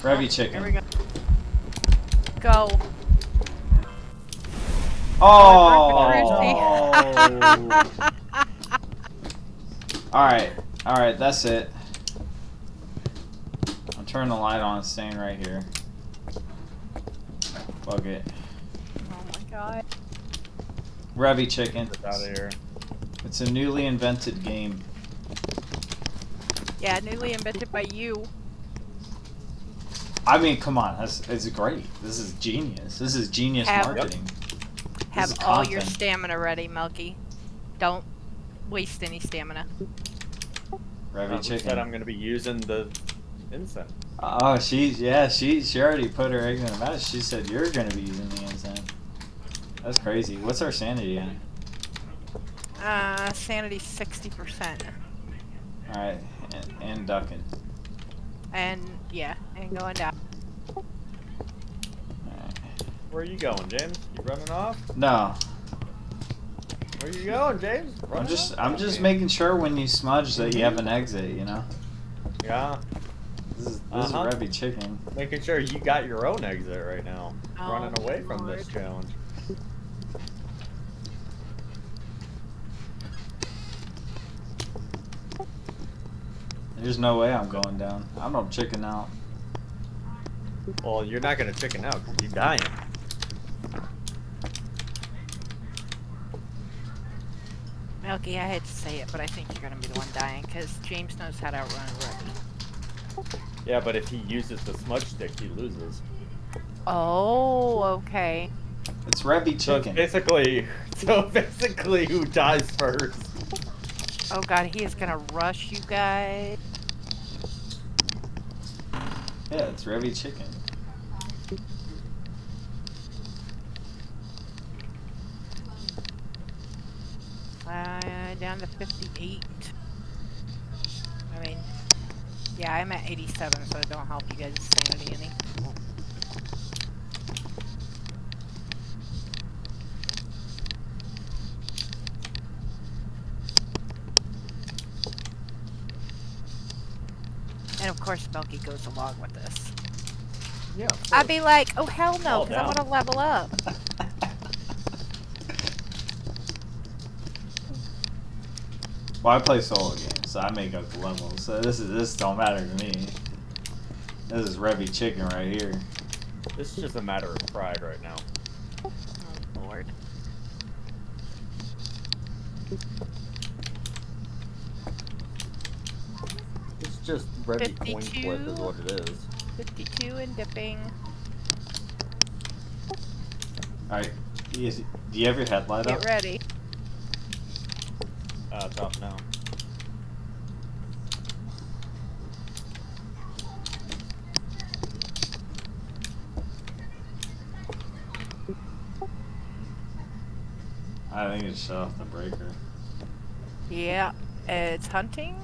Revvy Chicken. Here we go. Go. Oh! Alright, that's it. I'll turn the light on, it's staying right here. Fuck it. Oh my god. Revvy Chicken. Get out of here. It's a newly invented game. Yeah, newly invented by you. I mean, come on, it's great. This is genius. This is genius marketing. Have all your stamina ready, Milky. Don't waste any stamina. Revvy Chicken. Said I'm gonna be using the incense. Oh, she already put her egg in the mouth. She said you're gonna be using the incense. That's crazy. What's our sanity at? Sanity 60%. Alright, and ducking. And yeah, and going down. Alright. Where are you going, James? You running off? No. Where you going, James? I'm just making sure when you smudge that you have an exit, you know? Yeah. This is Revvy Chicken. Making sure you got your own exit right now. Oh, running away from Lord. this challenge. There's no way I'm going down. I'm no chicken out. Well, you're not gonna chicken out because you're dying. Milky, I hate to say it, but I think you're gonna be the one dying, because James knows how to outrun Revvy. Yeah, but if he uses the smudge stick, he loses. Oh, okay. It's Revvy Chicken. So basically, who dies first? Oh god, he is gonna rush you guys. Yeah, it's Revvy Chicken. Down to 58. I mean, yeah, I'm at 87, so it don't help you guys' sanity any. And of course, Milky goes along with this. Yeah. I'd be like, oh hell no, because I want to level up. Well, I play solo games, so I make up the levels. So this don't matter to me. This is Revvy Chicken right here. This is just a matter of pride right now. Oh Lord. It's just Revvy coin 52. flip is what it is. 52 and dipping. Alright, do you have your headlight up? Get ready. It's off now. I think it's shut off the breaker. Yeah, it's hunting.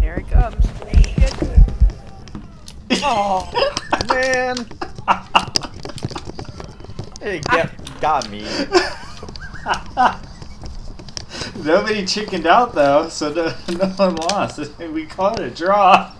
There it comes. Shit. Oh man! It got me. Nobody chickened out though, so no one lost. We called it a draw.